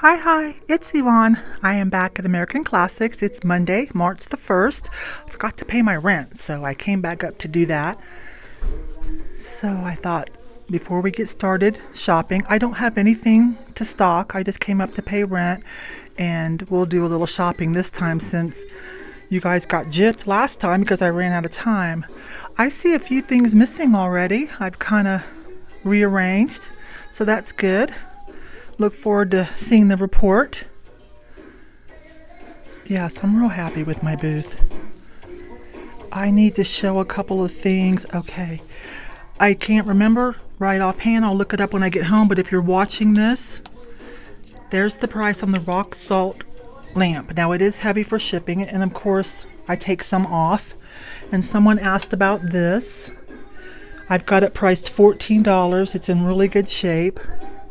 Hi, it's Yvonne. I am back at American Classics. It's Monday, March the 1st. I forgot to pay my rent, so I came back up to do that. So I thought before we get started shopping, I don't have anything to stock. I just came up to pay rent, and we'll do a little shopping this time since you guys got gypped last time because I ran out of time. I see a few things missing already. I've kind of rearranged, so that's good. Look forward to seeing the report. Yes, I'm real happy with my booth. I need to show a couple of things. Okay, I can't remember right offhand. I'll look it up when I get home, but if you're watching this, there's the price on the rock salt lamp. Now it is heavy for shipping, and of course I take some off. And someone asked about this. I've got it priced $14. It's in really good shape.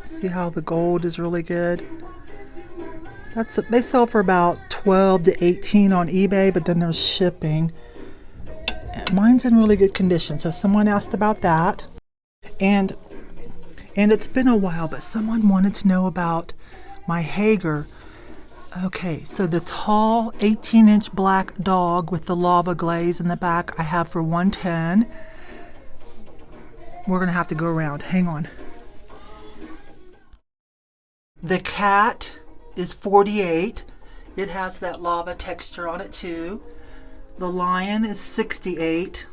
See how the gold is really good. They sell for about $12 to $18 on eBay, but then there's shipping. Mine's in really good condition, so someone asked about that. And it's been a while, but someone wanted to know about my Hager. Okay, so the tall 18-inch black dog with the lava glaze in the back I have for $110. We're gonna have to go around. Hang on. The cat is $48. It has that lava texture on it too. The lion is $68.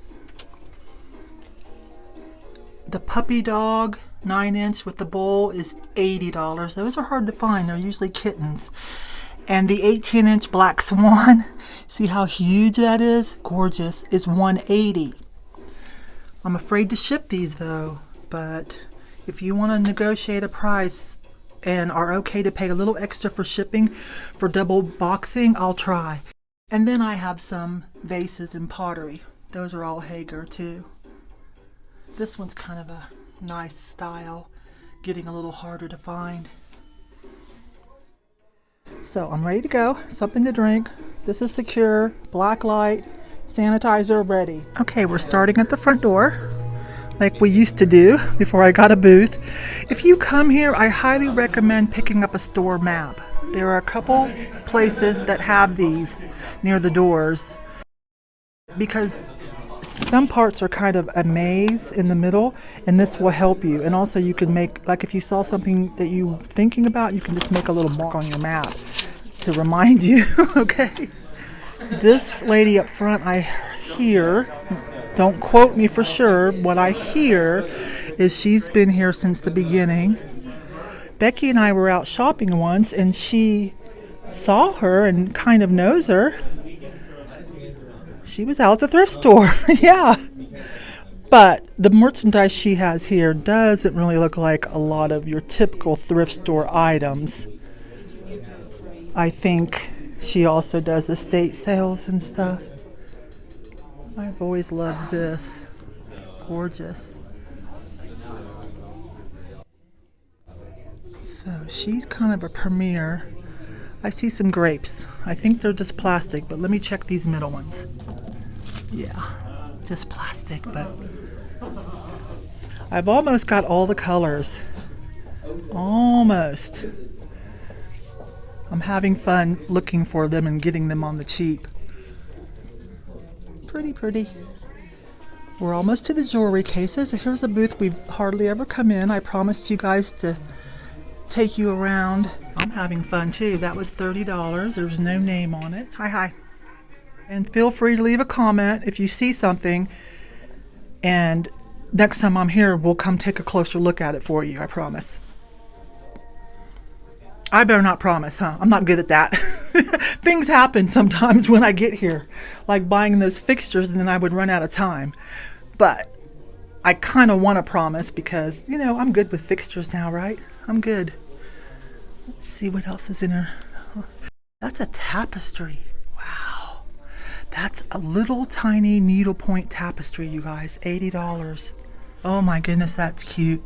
The puppy dog 9-inch with the bowl is $80. Those are hard to find. They're usually kittens. And the 18-inch black swan, see how huge that is? Gorgeous. Is $180. I'm afraid to ship these though, but if you want to negotiate a price and are okay to pay a little extra for shipping for double boxing, I'll try. And then I have some vases and pottery. Those are all Hager too. This one's kind of a nice style, getting a little harder to find. So I'm ready to go. Something to drink. This is secure. Black light. Sanitizer ready. Okay, we're starting at the front door like we used to do before I got a booth. If you come here, I highly recommend picking up a store map. There are a couple places that have these near the doors because some parts are kind of a maze in the middle, and this will help you. And also you can make, like if you saw something that you're thinking about, you can just make a little mark on your map to remind you, okay? This lady up front, I hear, don't quote me for sure, what I hear is she's been here since the beginning. Becky and I were out shopping once, and she saw her and kind of knows her. She was out at the thrift store, yeah. But the merchandise she has here doesn't really look like a lot of your typical thrift store items. I think she also does estate sales and stuff. I've always loved this. Gorgeous. So she's kind of a premier. I see some grapes. I think they're just plastic, but let me check these middle ones. Yeah, just plastic, but I've almost got all the colors. Almost. I'm having fun looking for them and getting them on the cheap. Pretty. We're almost to the jewelry cases. Here's a booth we've hardly ever come in. I promised you guys to take you around. I'm having fun too. That was $30. There was no name on it. Hi. And feel free to leave a comment if you see something. And next time I'm here, we'll come take a closer look at it for you. I promise. I better not promise, huh? I'm not good at that. Things happen sometimes when I get here, like buying those fixtures, and then I would run out of time. But I kind of want to promise because, you know, I'm good with fixtures now, right? I'm good. Let's see what else is in her. That's a tapestry. Wow. That's a little tiny needlepoint tapestry, you guys. $80. Oh my goodness, that's cute.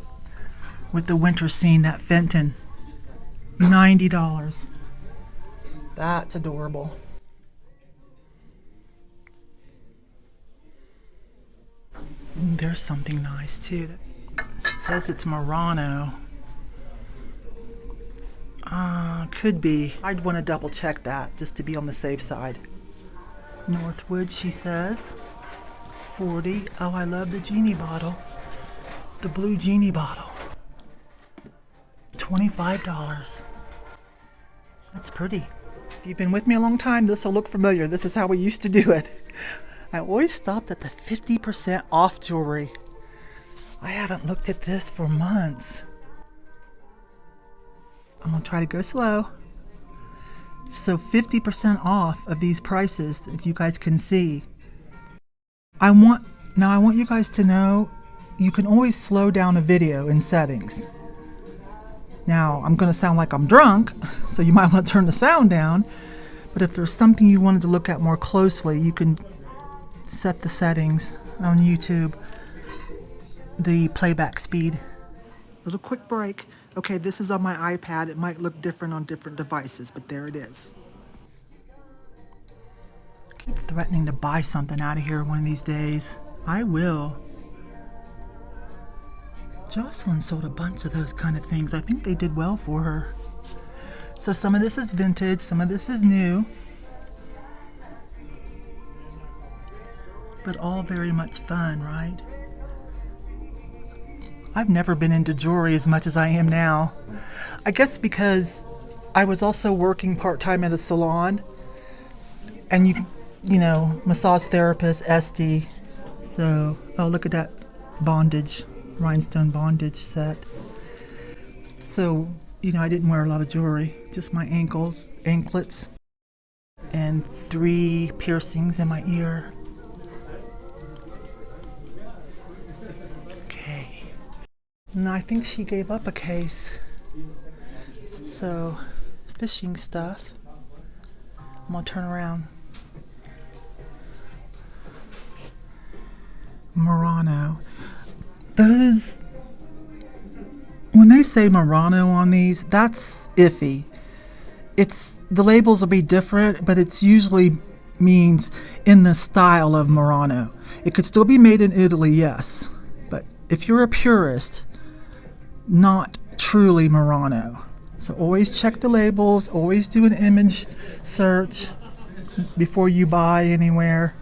With the winter scene, that Fenton. $90. That's adorable. There's something nice too. It says it's Murano. Could be. I'd want to double check that just to be on the safe side. Northwood, she says. 40. Oh, I love the genie bottle. The blue genie bottle. $25. That's pretty. If you've been with me a long time, this will look familiar. This is how we used to do it. I always stopped at the 50% off jewelry. I haven't looked at this for months. I'm gonna try to go slow. So 50% off of these prices, if you guys can see. I want you guys to know you can always slow down a video in settings. Now, I'm gonna sound like I'm drunk, so you might want to turn the sound down, but if there's something you wanted to look at more closely, you can set the settings on YouTube, the playback speed. Little quick break. Okay, this is on my iPad. It might look different on different devices, but there it is. I keep threatening to buy something out of here one of these days. I will. Jocelyn sold a bunch of those kind of things. I think they did well for her. So some of this is vintage, some of this is new. But all very much fun, right? I've never been into jewelry as much as I am now. I guess because I was also working part-time at a salon, and you know, massage therapist, Esty. So, oh, look at that bondage, rhinestone bondage set. So, you know, I didn't wear a lot of jewelry, just my anklets, and 3 piercings in my ear. And I think she gave up a case. So, fishing stuff. I'm gonna turn around. Murano. Those, when they say Murano on these, that's iffy. The labels will be different, but it's usually means in the style of Murano. It could still be made in Italy, yes. But if you're a purist, not truly Murano. So always check the labels, always do an image search before you buy anywhere.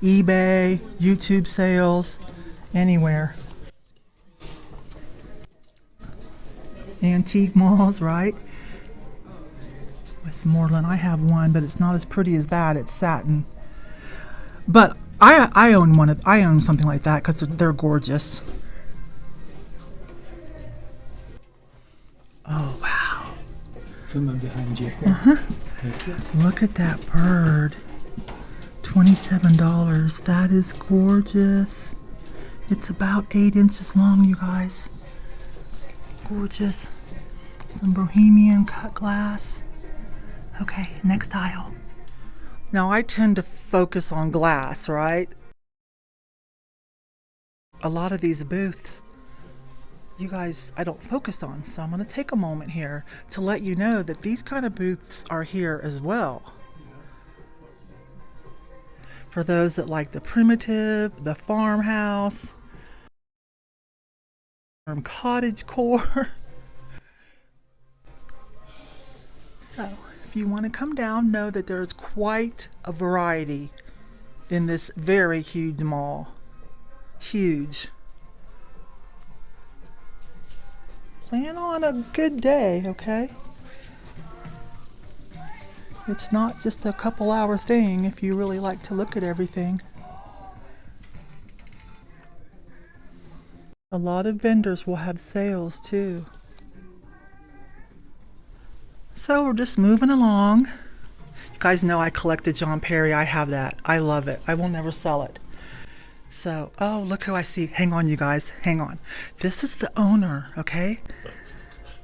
eBay, YouTube sales, anywhere. Antique malls, right? Westmoreland, I have one, but it's not as pretty as that. It's satin. But I own something like that because they're gorgeous. Oh, wow. Someone behind you. Look at that bird. $27. That is gorgeous. It's about 8 inches long, you guys. Gorgeous. Some bohemian cut glass. Okay, next aisle. Now, I tend to focus on glass, right? A lot of these booths, you guys, I don't focus on, so I'm going to take a moment here to let you know that these kind of booths are here as well. For those that like the primitive, the farmhouse, cottage core. So, if you want to come down, know that there's quite a variety in this very huge mall. Huge. Plan on a good day, okay? It's not just a couple hour thing if you really like to look at everything. A lot of vendors will have sales too. So we're just moving along. You guys know I collected John Perry. I have that. I love it. I will never sell it. So, oh, look who I see. Hang on, you guys. Hang on. This is the owner, okay?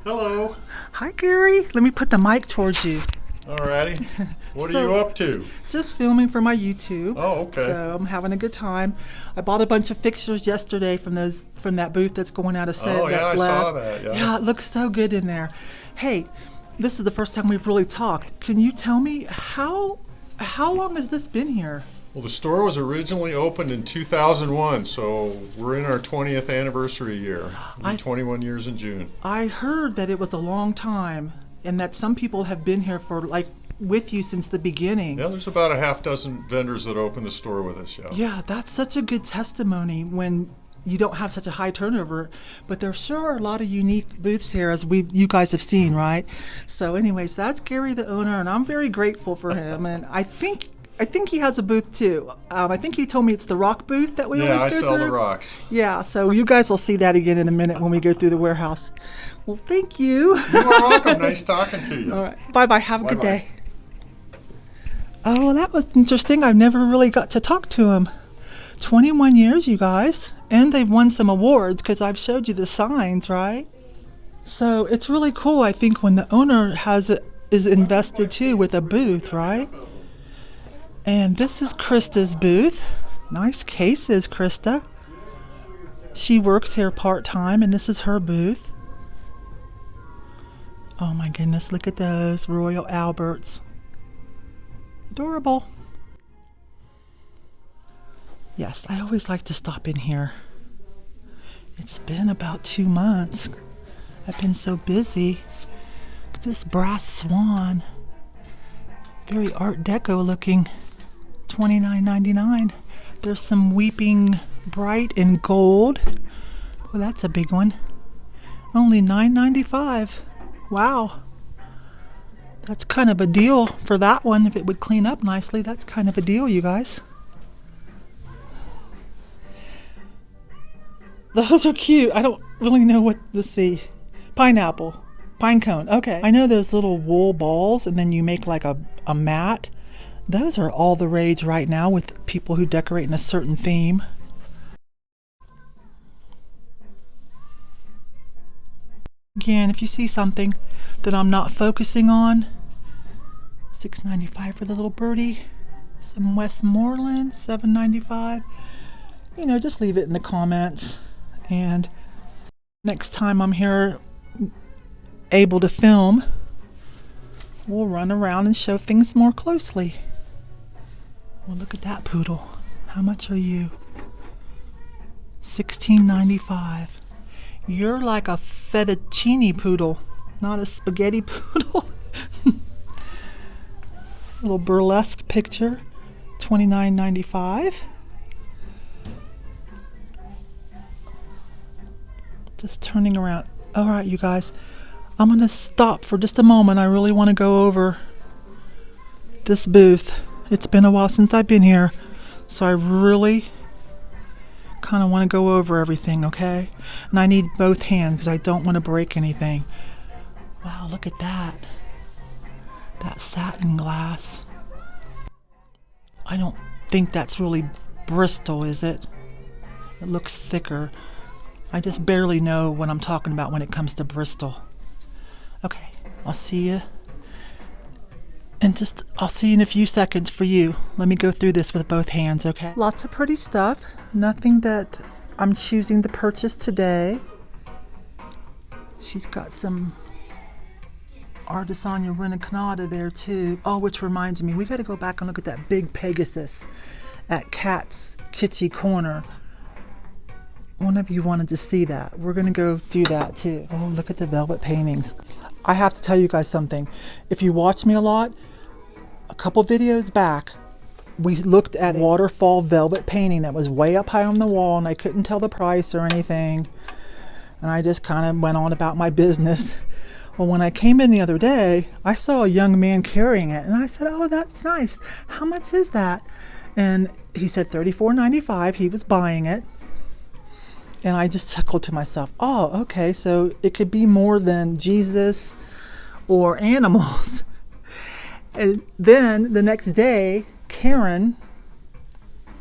Hello. Hi, Gary. Let me put the mic towards you. Alrighty. What are you up to? Just filming for my YouTube. Oh, okay. So I'm having a good time. I bought a bunch of fixtures yesterday from that booth that's going out of set. Oh, yeah, I saw that. Yeah, it looks so good in there. Hey, this is the first time we've really talked. Can you tell me how long has this been here? Well, the store was originally opened in 2001, so we're in our 20th anniversary year. It'll be 21 years in June. I heard that it was a long time. and that some people have been here for like with you since the beginning. Yeah, there's about a half dozen vendors that open the store with us. Yeah. Yeah, that's such a good testimony when you don't have such a high turnover. But there sure are a lot of unique booths here, as you guys have seen, right? So, anyways, that's Gary, the owner, and I'm very grateful for him. And I think he has a booth too. I think he told me it's the rock booth that we always go I sell through. the rocks. Yeah, so you guys will see that again in a minute when we go through the warehouse. Well, thank you. You are welcome. Nice talking to you. All right. Bye-bye. Have a good Bye-bye. day. Oh, well, that was interesting. I've never really got to talk to him. 21 years, you guys. And they've won some awards because I've showed you the signs, right? So it's really cool, I think, when the owner is invested too with a booth, right? And this is Krista's booth. Nice cases, Krista. She works here part-time, and this is her booth. Oh my goodness, look at those Royal Alberts. Adorable. Yes, I always like to stop in here. It's been about 2 months. I've been so busy. Look at this brass swan. Very Art Deco looking. $29.99. There's some weeping bright in gold. Well, that's a big one. Only $9.95. Wow. That's kind of a deal for that one. If it would clean up nicely, that's kind of a deal, you guys. Those are cute. I don't really know what to see. Pineapple. Pine cone. Okay. I know those little wool balls, and then you make like a mat. Those are all the rage right now with people who decorate in a certain theme. Again, if you see something that I'm not focusing on, $6.95 for the little birdie. Some Westmoreland, $7.95. You know, just leave it in the comments. And next time I'm here able to film, we'll run around and show things more closely. Well, look at that poodle. How much are you? $16.95. You're like a fettuccine poodle, not a spaghetti poodle. Little burlesque picture, $29.95. Just turning around. All right, you guys, I'm going to stop for just a moment. I really want to go over this booth. It's been a while since I've been here, so I really kind of want to go over everything, okay? And I need both hands because I don't want to break anything. Wow, look at that. That satin glass. I don't think that's really Bristol, is it? It looks thicker. I just barely know what I'm talking about when it comes to Bristol. Okay, I'll see you. And I'll see you in a few seconds for you. Let me go through this with both hands, okay? Lots of pretty stuff. Nothing that I'm choosing to purchase today. She's got some Artisan Rinconada there too. Oh, which reminds me, we got to go back and look at that big Pegasus at Kat's Kitschy Corner. One of you wanted to see that. We're going to go do that too. Oh, look at the velvet paintings. I have to tell you guys something. If you watch me a lot, a couple videos back, we looked at waterfall velvet painting that was way up high on the wall, and I couldn't tell the price or anything. And I just kind of went on about my business. Well, when I came in the other day, I saw a young man carrying it, and I said, oh, that's nice. How much is that? And he said $34.95. He was buying it. And I just chuckled to myself, oh, okay, so it could be more than Jesus or animals. And then the next day, Karen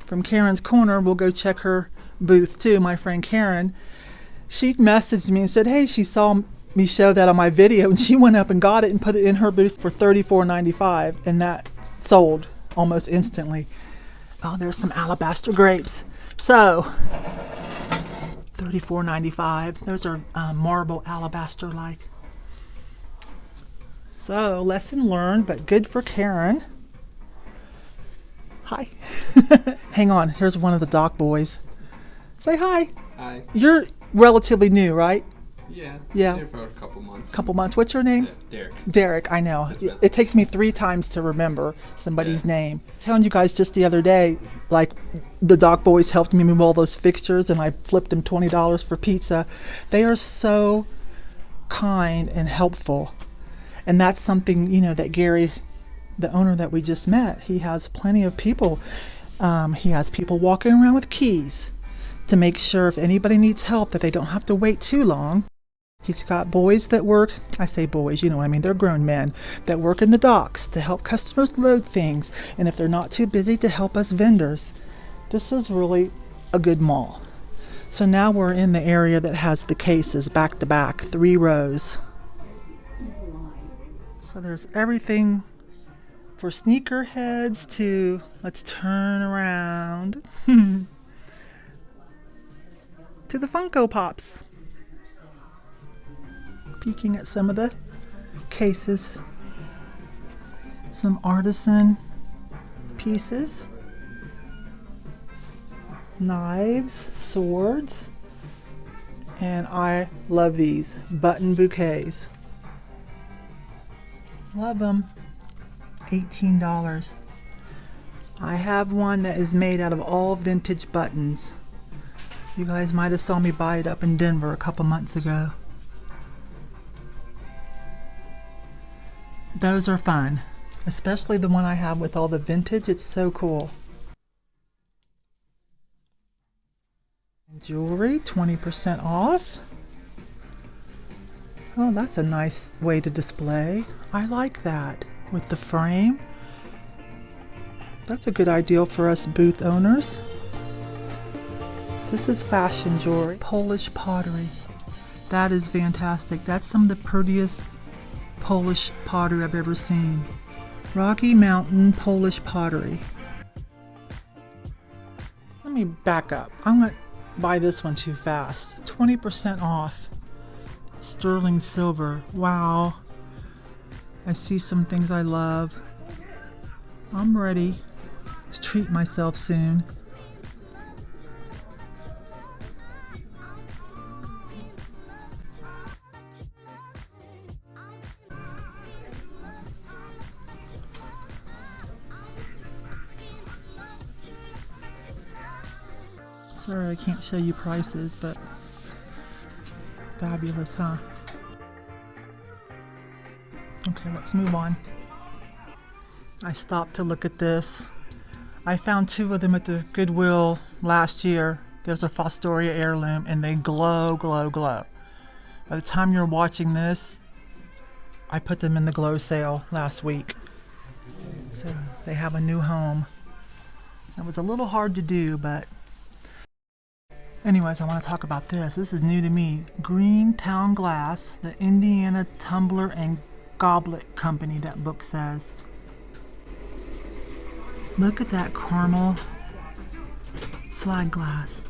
from Karen's Corner, we'll go check her booth too, my friend Karen. She messaged me and said, hey, she saw me show that on my video, and she went up and got it and put it in her booth for $34.95, and that sold almost instantly. Oh, there's some alabaster grapes. So, $34.95. Those are marble alabaster like. So, lesson learned, but good for Karen. Hi. Hang on, here's one of the dock boys. Say hi. Hi. You're relatively new, right? Yeah. Yeah. There for a couple months. Couple months. What's your name? Yeah, Derek. Derek, I know. Yes, ma'am. It takes me 3 times to remember somebody's Yeah. name. Telling you guys just the other day, like the dock boys helped me move all those fixtures and I flipped them $20 for pizza. They are so kind and helpful. And that's something, you know, that Gary, the owner that we just met, he has plenty of people. He has people walking around with keys to make sure if anybody needs help that they don't have to wait too long. He's got boys that work, I say boys, you know what I mean, they're grown men, that work in the docks to help customers load things, and if they're not too busy, to help us vendors. This is really a good mall. So now we're in the area that has the cases back to back, 3 rows. So there's everything for sneakerheads to, let's turn around, to the Funko Pops. Peeking at some of the cases. Some artisan pieces. Knives, swords. And I love these button bouquets. Love them. $18. I have one that is made out of all vintage buttons. You guys might have saw me buy it up in Denver a couple months ago. Those are fun, especially the one I have with all the vintage. It's so cool. Jewelry, 20% off. Oh, that's a nice way to display. I like that with the frame. That's a good idea for us booth owners. This is fashion jewelry. Polish pottery. That is fantastic. That's some of the prettiest Polish pottery I've ever seen. Rocky Mountain Polish pottery. Let me back up. I'm going to buy this one too fast. 20% off. Sterling silver. Wow. I see some things I love. I'm ready to treat myself soon. Sorry I can't show you prices, but fabulous, huh? Okay, let's move on. I stopped to look at this. I found 2 of them at the Goodwill last year. There's a Fostoria heirloom and they glow, glow, glow. By the time you're watching this, I put them in the glow sale last week. So they have a new home. It was a little hard to do, but anyways, I want to talk about this. This is new to me. Greentown Glass, the Indiana Tumbler and Goblet Company, that book says. Look at that caramel slide glass.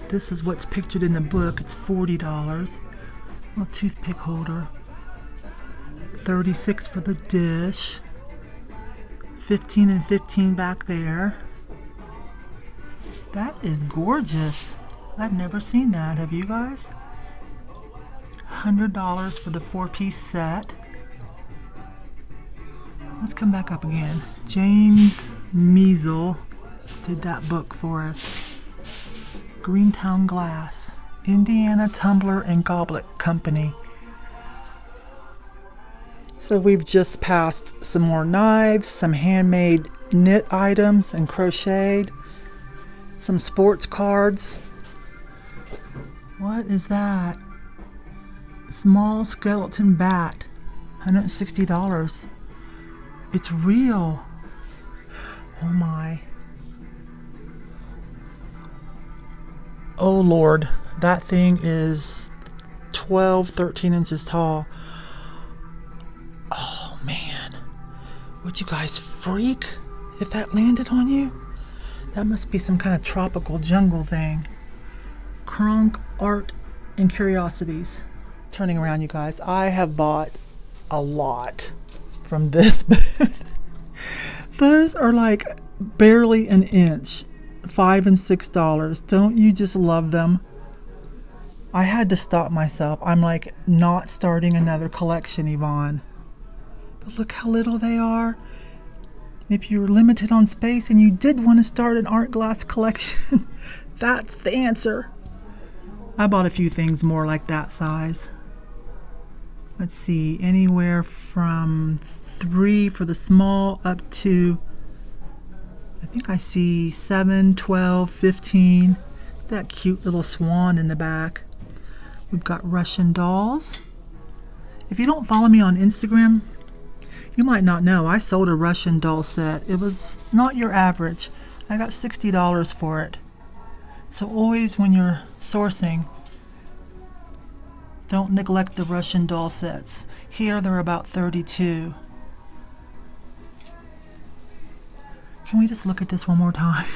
This is what's pictured in the book. It's $40. Little toothpick holder. $36 for the dish. 15 and 15 back there. That is gorgeous. I've never seen that. Have you guys? $100 for the 4-piece set. Let's come back up again. James Measle did that book for us. Greentown Glass, Indiana Tumbler and Goblet Company. So we've just passed some more knives, some handmade knit items and crocheted. Some sports cards. What is that? Small skeleton bat. $160. It's real. Oh my. Oh Lord. That thing is 12, 13 inches tall. Oh man. Would you guys freak if that landed on you? That must be some kind of tropical jungle thing. Kronk Art and Curiosities. Turning around, you guys. I have bought a lot from this booth. Those are like barely an inch. $5 and $6. Don't you just love them? I had to stop myself. I'm like, not starting another collection, Yvonne. But look how little they are. If you're limited on space and you did want to start an art glass collection, that's the answer. I bought a few things more like that size. Let's see, anywhere from 3 for the small up to, I think I see 7, 12, 15. That cute little swan in the back. We've got Russian dolls. If you don't follow me on Instagram, you might not know I sold a Russian doll set. It was not your average. I got $60 for it. So always when you're sourcing, don't neglect the Russian doll sets. Here they're about 32. Can we just look at this one more time?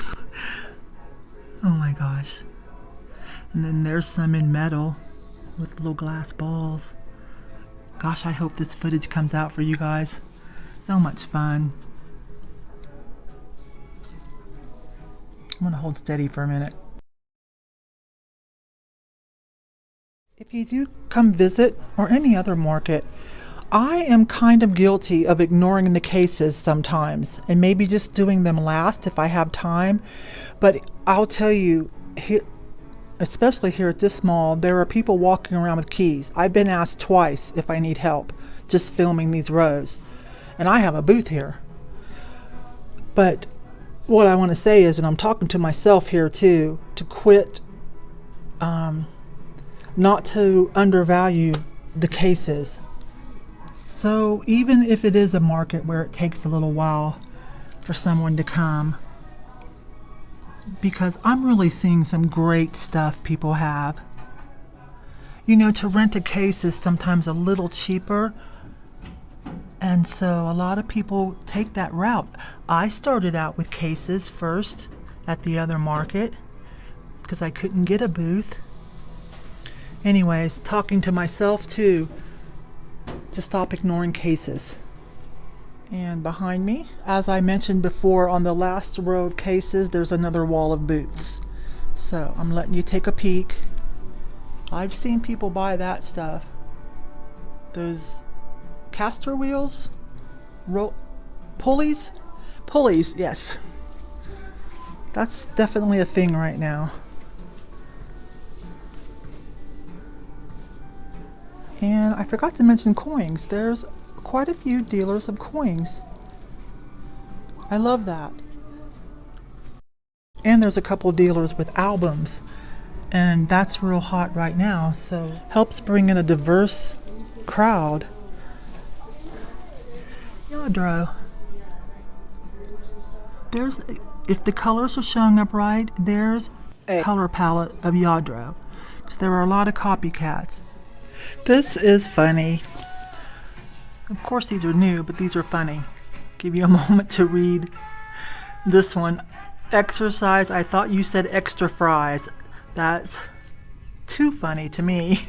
Oh my gosh. And then there's some in metal with little glass balls. Gosh, I hope this footage comes out for you guys. So much fun. I'm gonna hold steady for a minute. If you do come visit, or any other market, I am kind of guilty of ignoring the cases sometimes and maybe just doing them last if I have time. But I'll tell you, especially here at this mall, there are people walking around with keys. I've been asked twice if I need help just filming these rows. And I have a booth here. But what I want to say is, and I'm talking to myself here too, to quit, not to undervalue the cases. So even if it is a market where it takes a little while for someone to come, because I'm really seeing some great stuff people have. You know, to rent a case is sometimes a little cheaper, and so a lot of people take that route. I started out with cases first at the other market because I couldn't get a booth. Anyways, talking to myself too, to stop ignoring cases. And behind me, as I mentioned before, on the last row of cases, there's another wall of booths. So I'm letting you take a peek. I've seen people buy that stuff. Those caster wheels? Pulleys? Pulleys, yes. That's definitely a thing right now. And I forgot to mention coins. There's quite a few dealers of coins. I love that. And there's a couple dealers with albums, and that's real hot right now, so helps bring in a diverse crowd. Yadro. There's, if the colors are showing up right, there's a color palette of Yadro, because there are a lot of copycats. This is funny. Of course these are new, but these are funny. Give you a moment to read this one. Exercise, I thought you said extra fries. That's too funny to me.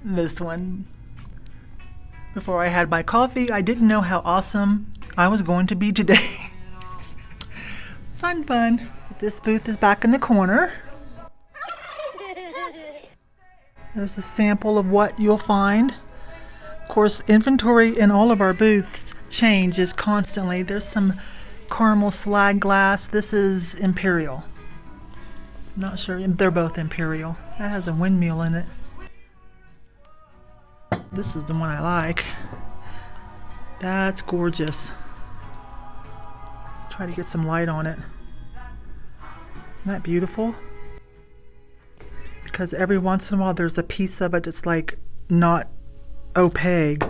This one. Before I had my coffee, I didn't know how awesome I was going to be today. Fun, fun. This booth is back in the corner. There's a sample of what you'll find. Of course, inventory in all of our booths changes constantly. There's some caramel slag glass. This is Imperial. Not sure. They're both Imperial. That has a windmill in it. This is the one I like. That's gorgeous. Try to get some light on it. Isn't that beautiful? Because every once in a while there's a piece of it that's like not opaque.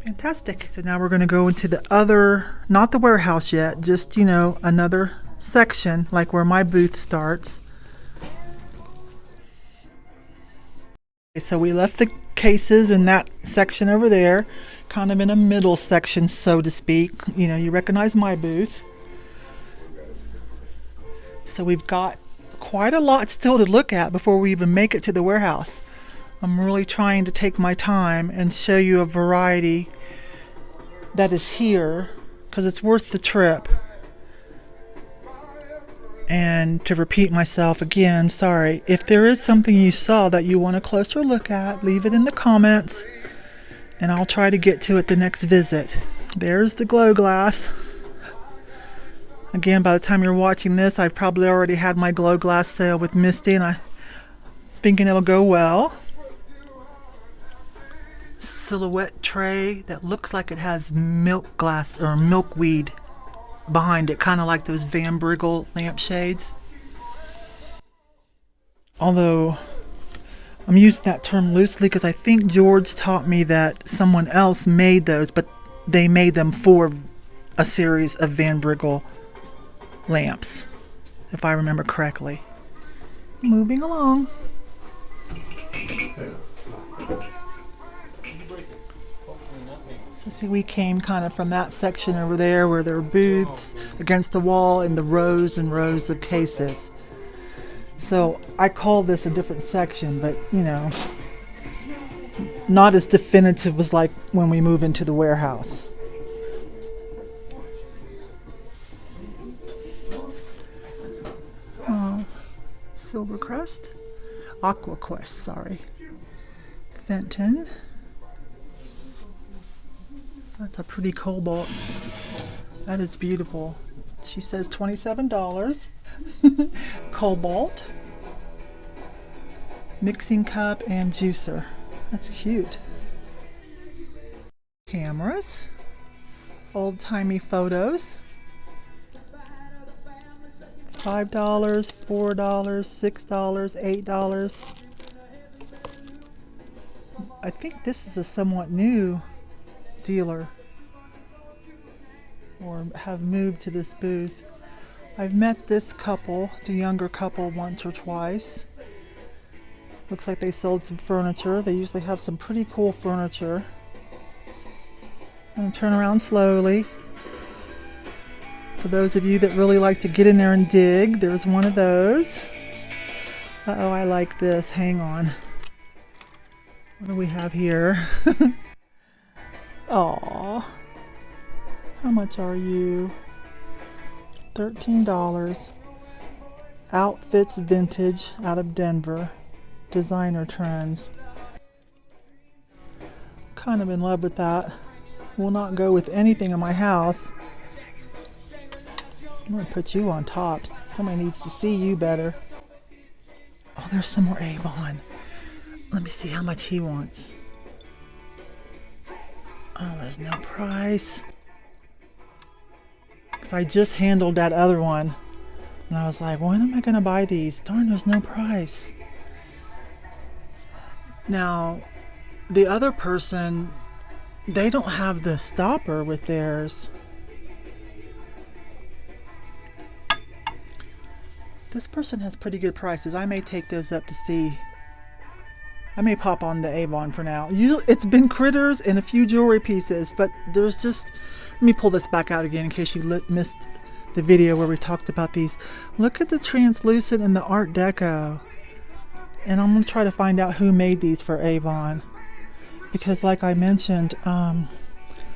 Fantastic. So now we're going to go into the other, not the warehouse yet, just, you know, another section, like where my booth starts. Okay, so we left the cases in that section over there, kind of in a middle section, so to speak. You know, you recognize my booth. So we've got quite a lot still to look at before we even make it to the warehouse. I'm really trying to take my time and show you a variety that is here, because it's worth the trip. And to repeat myself again, sorry. If there is something you saw that you want a closer look at, leave it in the comments and I'll try to get to it the next visit. There's the glow glass. Again, by the time you're watching this, I've probably already had my glow glass sale with Misty and I'm thinking it'll go well. Silhouette tray that looks like it has milk glass or milkweed behind it, kind of like those Van Briggle lampshades. Although I'm using that term loosely because I think George taught me that someone else made those, but they made them for a series of Van Briggle lamps, if I remember correctly. Moving along. So see, we came kind of from that section over there where there are booths against the wall and the rows and rows of cases. So I call this a different section, but you know, not as definitive as like when we move into the warehouse. Silvercrest, AquaQuest, sorry. Fenton. That's a pretty cobalt. That is beautiful. She says $27. Cobalt. Mixing cup and juicer. That's cute. Cameras. Old-timey photos. $5, $4, $6, $8. I think this is a somewhat new dealer or have moved to this booth. I've met this couple, it's a younger couple, once or twice. Looks like they sold some furniture. They usually have some pretty cool furniture. I'm going to turn around slowly. For those of you that really like to get in there and dig, there's one of those. Uh-oh, I like this. Hang on. What do we have here? Aww. How much are you? $13. Outfits Vintage out of Denver. Designer Trends. Kind of in love with that. Will not go with anything in my house. I'm going to put you on top. Somebody needs to see you better. Oh, there's some more Avon. Let me see how much he wants. Oh, there's no price. Because I just handled that other one. And I was like, when am I going to buy these? Darn, there's no price. Now, the other person, they don't have the stopper with theirs. This person has pretty good prices. I may take those up to see. I may pop on the Avon for now. It's been critters and a few jewelry pieces, but there's just... Let me pull this back out again in case you missed the video where we talked about these. Look at the translucent and the Art Deco. And I'm going to try to find out who made these for Avon. Because like I mentioned,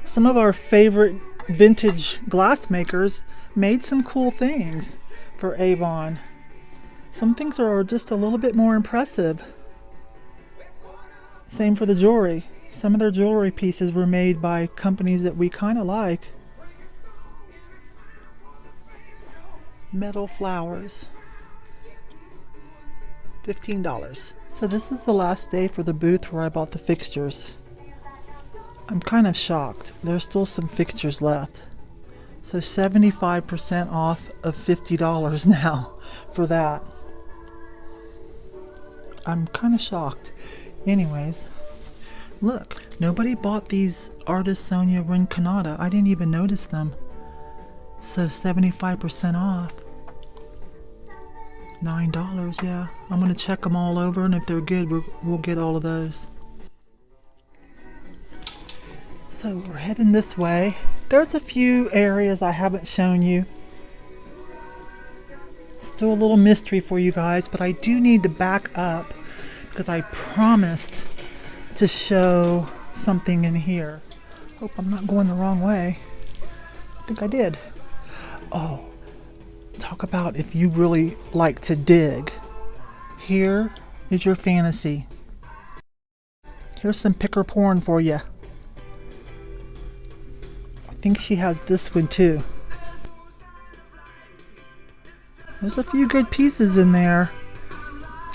some of our favorite vintage glass makers made some cool things for Avon. Some things are just a little bit more impressive. Same for the jewelry. Some of their jewelry pieces were made by companies that we kind of like. Metal flowers. $15. So this is the last day for the booth where I bought the fixtures. I'm kind of shocked. There's still some fixtures left. So 75% off of $50 now for that. I'm kind of shocked. Anyways, look, nobody bought these Artist Sonia Rinconada. I didn't even notice them. So 75% off. $9, yeah. I'm going to check them all over, and if they're good, we'll get all of those. So we're heading this way. There's a few areas I haven't shown you. Still a little mystery for you guys, but I do need to back up because I promised to show something in here. Hope I'm not going the wrong way. I think I did. Oh, Talk about if you really like to dig. Here is your fantasy. Here's some picker porn for you. I think she has this one too. There's a few good pieces in there.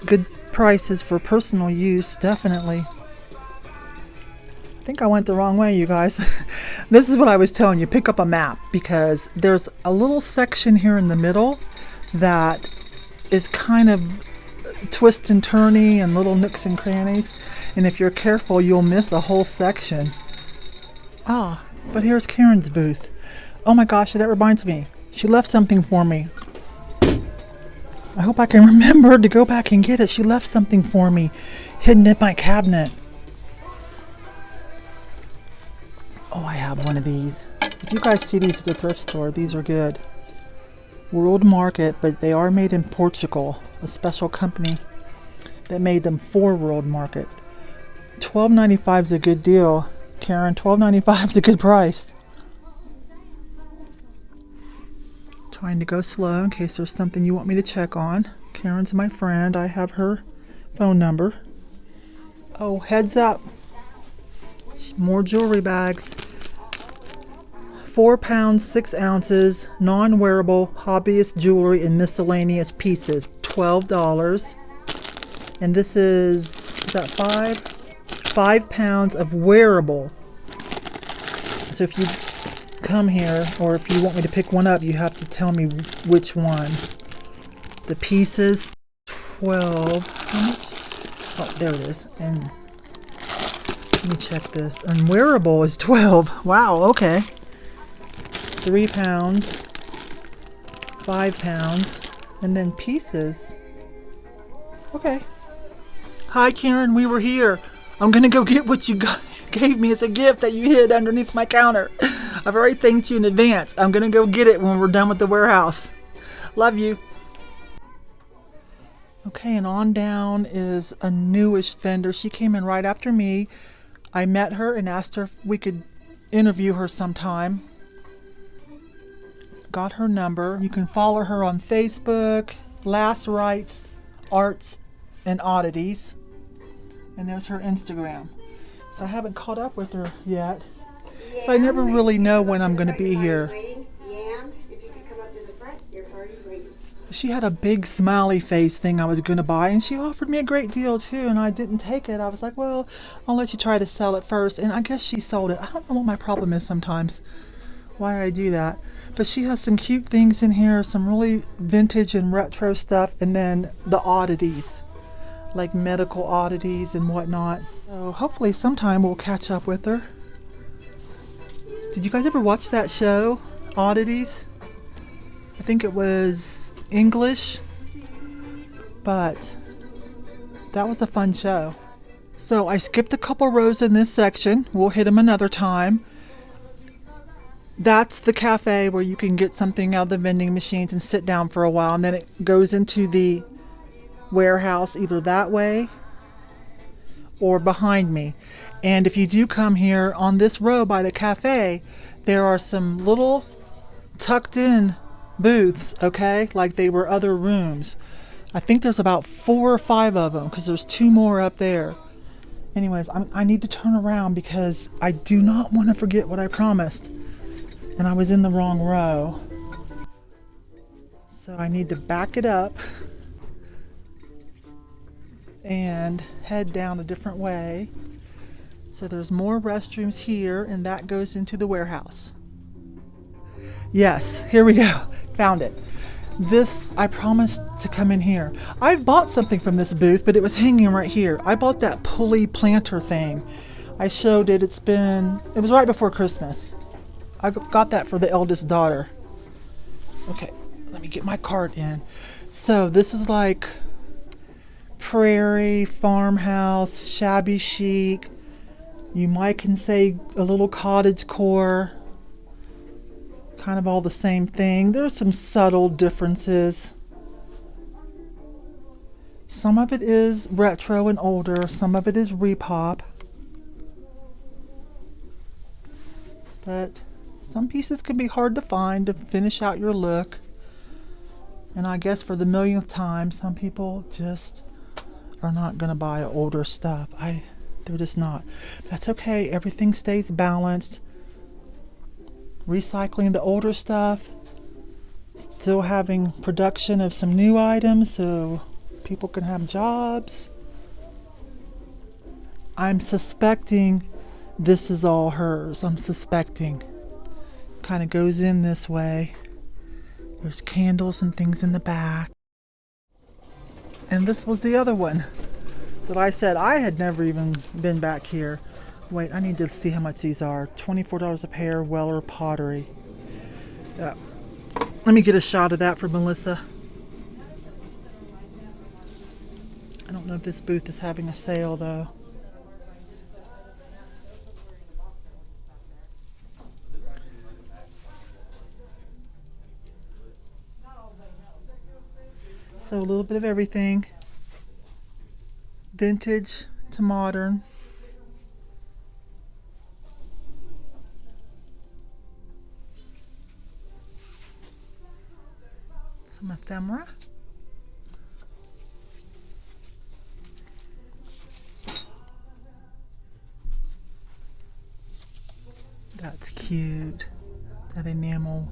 Good prices for personal use, definitely. I think I went the wrong way, you guys. This is what I was telling you. Pick up a map, because there's a little section here in the middle that is kind of twist and turny and little nooks and crannies. And if you're careful, you'll miss a whole section. Ah, but here's Karen's booth. Oh my gosh, that reminds me. She left something for me. I hope I can remember to go back and get it. She left something for me, hidden in my cabinet. Oh, I have one of these. If you guys see these at the thrift store, these are good. World Market, but they are made in Portugal. A special company that made them for World Market. $12.95 is a good deal, Karen. $12.95 is a good price. Trying to go slow in case there's something you want me to check on. Karen's my friend. I have her phone number. Oh, heads up. More jewelry bags. 4 pounds, 6 ounces, non-wearable hobbyist jewelry and miscellaneous pieces. $12. And this is that 5 pounds of wearable. So if you come here, or if you want me to pick one up, you have to tell me which one. The pieces, 12. How much? Oh, there it is. And let me check this. And wearable is 12. Wow, okay. 3 pounds, 5 pounds, and then pieces. Okay. Hi, Karen. We were here. I'm gonna go get what you gave me as a gift that you hid underneath my counter. I've already thanked you in advance. I'm gonna go get it when we're done with the warehouse. Love you. Okay, and on down is a newish vendor. She came in right after me. I met her and asked her if we could interview her sometime. Got her number. You can follow her on Facebook, Last Rites, Arts and Oddities. And there's her Instagram. So I haven't caught up with her yet. So I never really know when I'm going to be here. She had a big smiley face thing I was going to buy, and she offered me a great deal too, and I didn't take it. I was like, well, I'll let you try to sell it first. And I guess she sold it. I don't know what my problem is sometimes, why I do that. But she has some cute things in here, some really vintage and retro stuff, and then the oddities, like medical oddities and whatnot. So hopefully sometime we'll catch up with her. Did you guys ever watch that show, Oddities? I think it was English, but that was a fun show. So I skipped a couple rows in this section. We'll hit them another time. That's the cafe where you can get something out of the vending machines and sit down for a while, and then it goes into the warehouse either that way or behind me. And if you do come here on this row by the cafe, there are some little tucked in booths, okay, like they were other rooms. I think there's about 4 or 5 of them, because there's 2 more up there. Anyways, I need to turn around because I do not want to forget what I promised. And I was in the wrong row. So I need to back it up and head down a different way. So there's more restrooms here, and that goes into the warehouse. Yes, here we go. Found it. This, I promised to come in here. I've bought something from this booth, but it was hanging right here. I bought that pulley planter thing. I showed it. It was right before Christmas. I got that for the eldest daughter. Okay, let me get my cart in. So this is like prairie, farmhouse, shabby chic. You might can say a little cottage core. Kind of all the same thing. There's some subtle differences. Some of it is retro and older. Some of it is repop. But some pieces can be hard to find to finish out your look. And I guess for the millionth time, some people just are not going to buy older stuff. They're just not. That's okay. Everything stays balanced. Recycling the older stuff. Still having production of some new items so people can have jobs. I'm suspecting this is all hers. I'm suspecting. Kind of goes in this way. There's candles and things in the back. And this was the other one that I said I had never even been back here. Wait, I need to see how much these are. $24 a pair, Weller pottery. Let me get a shot of that for Melissa. I don't know if this booth is having a sale though. So a little bit of everything. Vintage to modern. Some ephemera. That's cute. That enamel.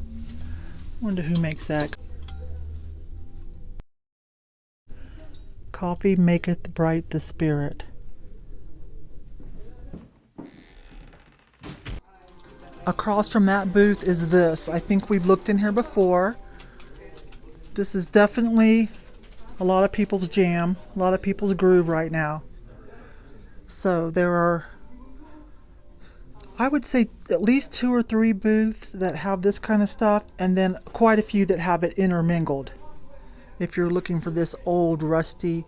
Wonder who makes that. Coffee maketh bright the spirit. Across from that booth is this. I think we've looked in here before. This is definitely a lot of people's jam, a lot of people's groove right now. So there are, I would say, at least 2 or 3 booths that have this kind of stuff, and then quite a few that have it intermingled. If you're looking for this old, rusty,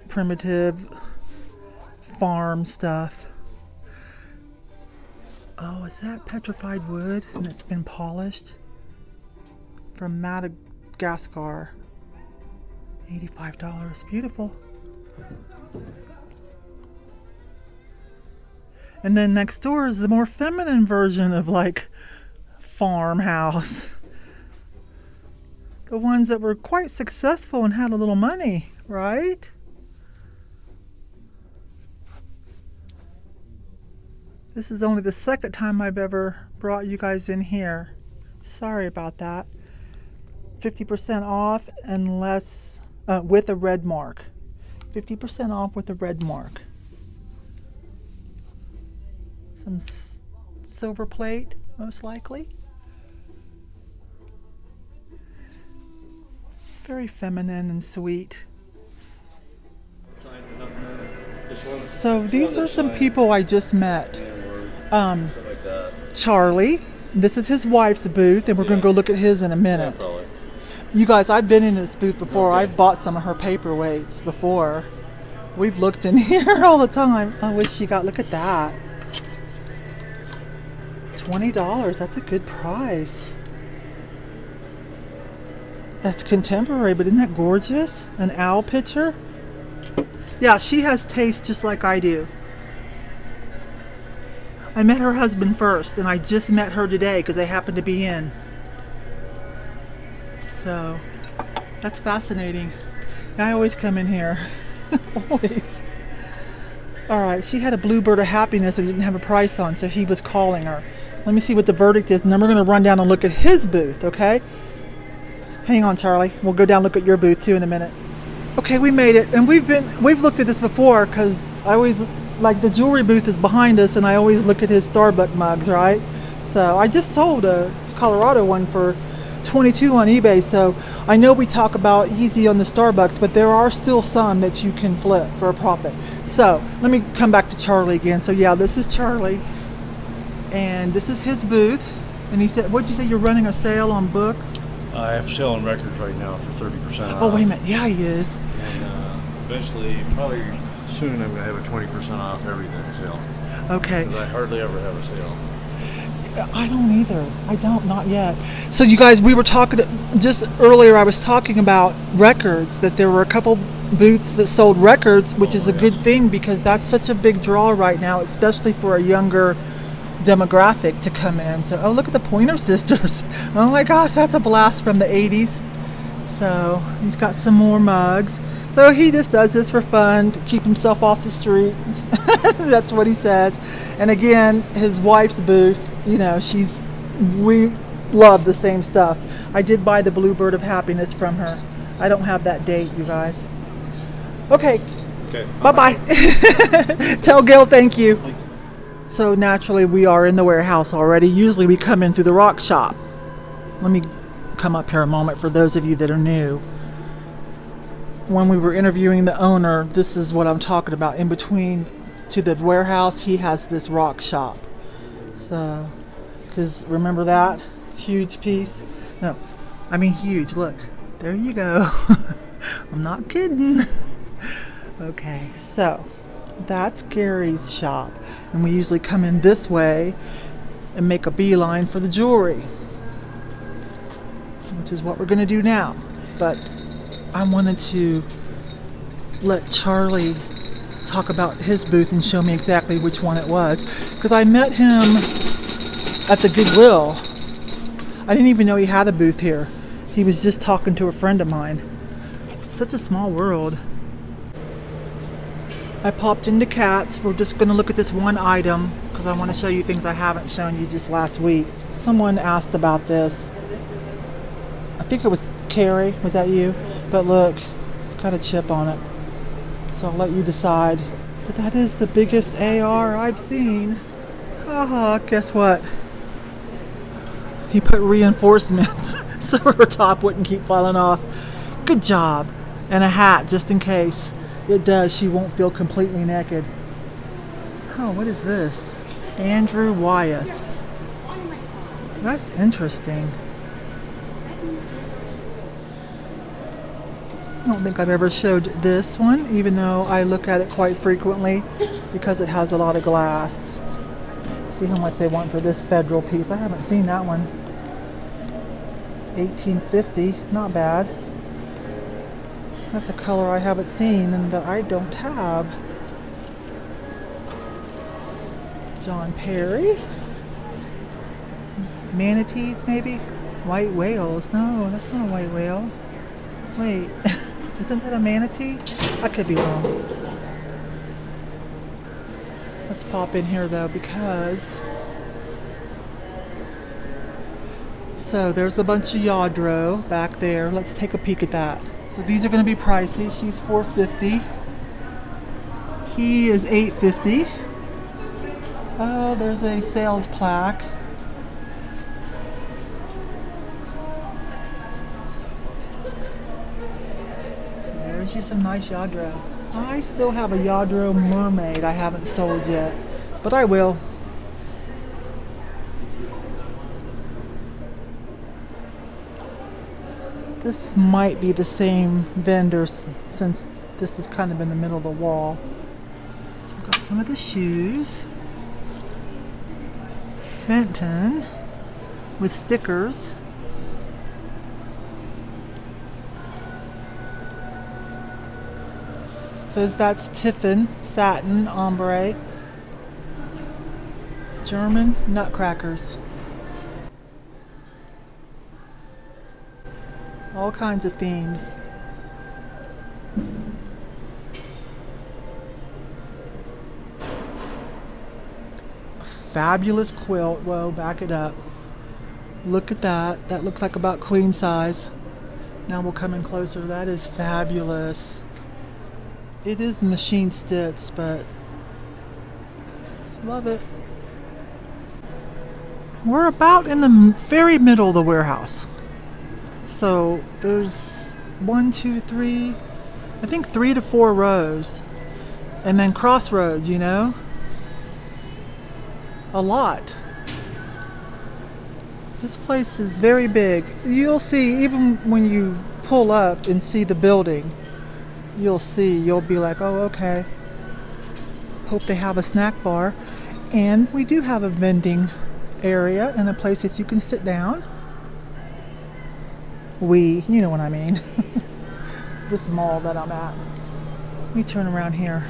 primitive farm stuff. Oh, is that petrified wood and it's been polished? From Madagascar. $85. Beautiful. And then next door is the more feminine version of like farmhouse. The ones that were quite successful and had a little money, right? This is only the second time I've ever brought you guys in here. Sorry about that. 50% off unless with a red mark. 50% off with a red mark. Some silver plate, most likely. Very feminine and sweet. So these are some people I just met. Charlie. This is his wife's booth, and we're going to go look at his in a minute. You guys, I've been in this booth before. I've bought some of her paperweights before. We've looked in here all the time. I wish she got, look at that. $20, that's a good price. That's contemporary, but isn't that gorgeous? An owl picture? Yeah, she has taste just like I do. I met her husband first, and I just met her today because they happened to be in. So, that's fascinating. I always come in here. Always. Alright, she had a bluebird of happiness that he didn't have a price on, so he was calling her. Let me see what the verdict is, and then we're going to run down and look at his booth, okay? Hang on, Charlie. We'll go down and look at your booth too in a minute. Okay, we made it, and we've looked at this before because I always, like, the jewelry booth is behind us, and I always look at his Starbucks mugs, right? So I just sold a Colorado one for $22 on eBay, so I know we talk about easy on the Starbucks, but there are still some that you can flip for a profit. So let me come back to Charlie again. So yeah, this is Charlie, and this is his booth. And he said, what'd you say, you're running a sale on books? I have selling records right now for 30% off. Oh, wait a minute. Yeah, he is. And eventually, probably soon, I'm going to have a 20% off everything sale. Okay. Because I hardly ever have a sale. I don't either. I don't, not yet. So you guys, we were talking, just earlier I was talking about records, that there were a couple booths that sold records, which is a good thing because that's such a big draw right now, especially for a younger demographic to come in. So, oh, look at the Pointer Sisters. Oh my gosh, that's a blast from the 80s. So he's got some more mugs. So he just does this for fun, to keep himself off the street. That's what he says. And again, his wife's booth, you know, we love the same stuff. I did buy the Bluebird of Happiness from her. I don't have that date, you guys. Okay. Okay. Bye-bye. Tell Gail thank you. So naturally we are in the warehouse already. Usually we come in through the rock shop. Let me come up here a moment for those of you that are new. When we were interviewing the owner, this is what I'm talking about. In between to the warehouse, he has this rock shop. So, because remember that? Huge piece. No, I mean huge. Look, there you go. I'm not kidding. Okay, so that's Gary's shop. And we usually come in this way and make a beeline for the jewelry, which is what we're going to do now. But I wanted to let Charlie talk about his booth and show me exactly which one it was, because I met him at the Goodwill. I didn't even know he had a booth here. He was just talking to a friend of mine. Such a small world. I popped into Katz. We're just going to look at this one item because I want to show you things I haven't shown you just last week. Someone asked about this. I think it was Carrie. Was that you? But look, it's got a chip on it. So I'll let you decide. But that is the biggest AR I've seen. Haha, guess what? He put reinforcements so her top wouldn't keep falling off. Good job. And a hat just in case. It does. She won't feel completely naked. Oh, what is this? Andrew Wyeth. That's interesting. I don't think I've ever showed this one, even though I look at it quite frequently because it has a lot of glass. See how much they want for this federal piece. I haven't seen that one. $18.50, not bad. That's a color I haven't seen and that I don't have. John Perry. Manatees, maybe? White whales. No, that's not a white whale. Wait, isn't that a manatee? I could be wrong. Let's pop in here though, because so there's a bunch of Yadro back there. Let's take a peek at that. So these are going to be pricey. She's $4.50. He is $8.50. Oh, there's a sales plaque. So there's you some nice Yadro. I still have a Yadro mermaid I haven't sold yet, but I will. This might be the same vendor since this is kind of in the middle of the wall. So I've got some of the shoes. Fenton with stickers. Says that's Tiffin satin ombre. German nutcrackers. All kinds of themes. A fabulous quilt. Whoa, back it up. Look at that. That looks like about queen size. Now we'll come in closer. That is fabulous. It is machine stitched, but love it. We're about in the very middle of the warehouse. So there's 1, 2, 3, I think 3 to 4 rows. And then crossroads, you know? A lot. This place is very big. You'll see, even when you pull up and see the building, you'll be like, oh, okay. Hope they have a snack bar. And we do have a vending area and a place that you can sit down. You know what I mean. This mall that I'm at. Let me turn around here.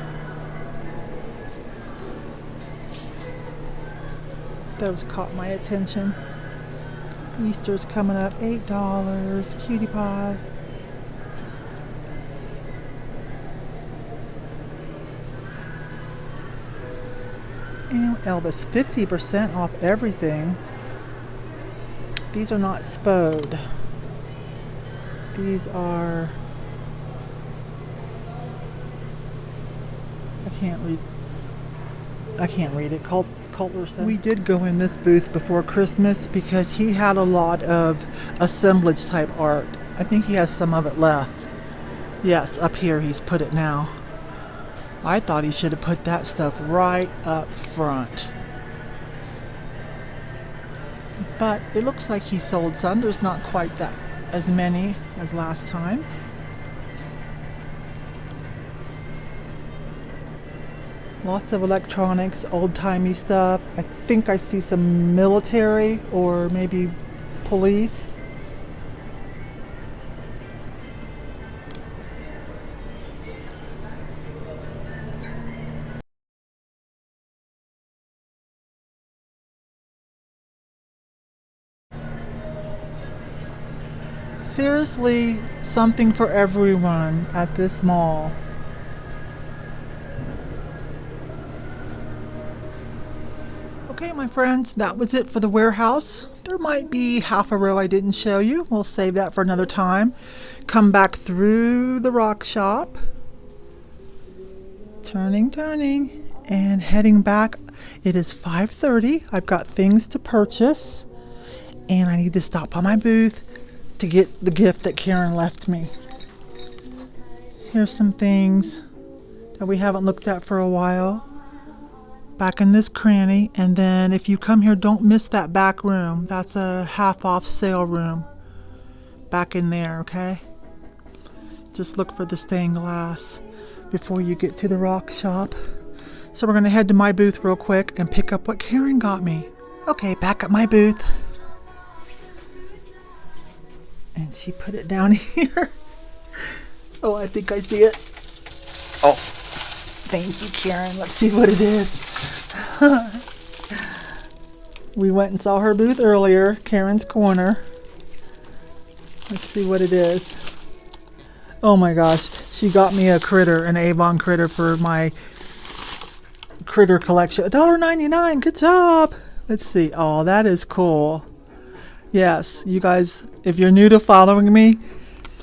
Those caught my attention. Easter's coming up, $8. Cutie pie. And Elvis, 50% off everything. These are not Spode. These are... I can't read it. Cutlerson. We did go in this booth before Christmas because he had a lot of assemblage type art. I think he has some of it left. Yes, up here he's put it now. I thought he should have put that stuff right up front. But it looks like he sold some. There's not quite that as many as last time. Lots of electronics, old-timey stuff. I think I see some military or maybe police. Seriously, something for everyone at this mall. Okay, my friends, that was it for the warehouse. There might be half a row I didn't show you. We'll save that for another time. Come back through the rock shop. Turning, and heading back. It is 5:30. I've got things to purchase, and I need to stop by my booth to get the gift that Karen left me. Here's some things that we haven't looked at for a while. Back in this cranny, and then if you come here, don't miss that back room. That's a half off sale room. Back in there, okay? Just look for the stained glass before you get to the rock shop. So we're gonna head to my booth real quick and pick up what Karen got me. Okay, back at my booth. And she put it down here. Oh, I think I see it. Oh, thank you, Karen. Let's see what it is. We went and saw her booth earlier, Karen's Corner. Let's see what it is. Oh my gosh, she got me a critter, an Avon critter for my critter collection. $1.99, good job. Let's see. Oh, that is cool. Yes, you guys, if you're new to following me,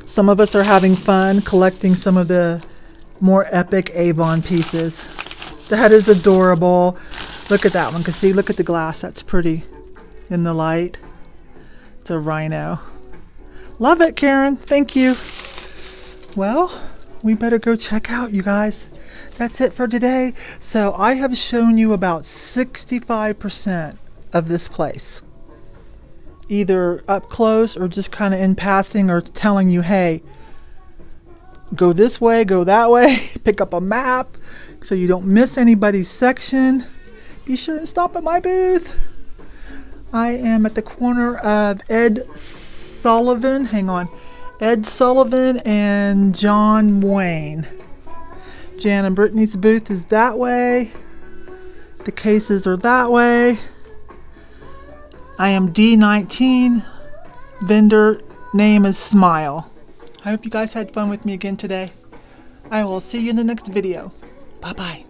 some of us are having fun collecting some of the more epic Avon pieces. That is adorable. Look at that one. Cause see, look at the glass. That's pretty in the light. It's a rhino. Love it, Karen. Thank you. Well, we better go check out, you guys. That's it for today. So I have shown you about 65% of this place. Either up close or just kind of in passing or telling you, hey, go this way, go that way, pick up a map so you don't miss anybody's section. Be sure to stop at my booth. I am at the corner of Ed Sullivan and John Wayne. Jan and Brittany's booth is that way. The cases are that way. I am D19. Vendor name is Smile. I hope you guys had fun with me again today. I will see you in the next video. Bye-bye.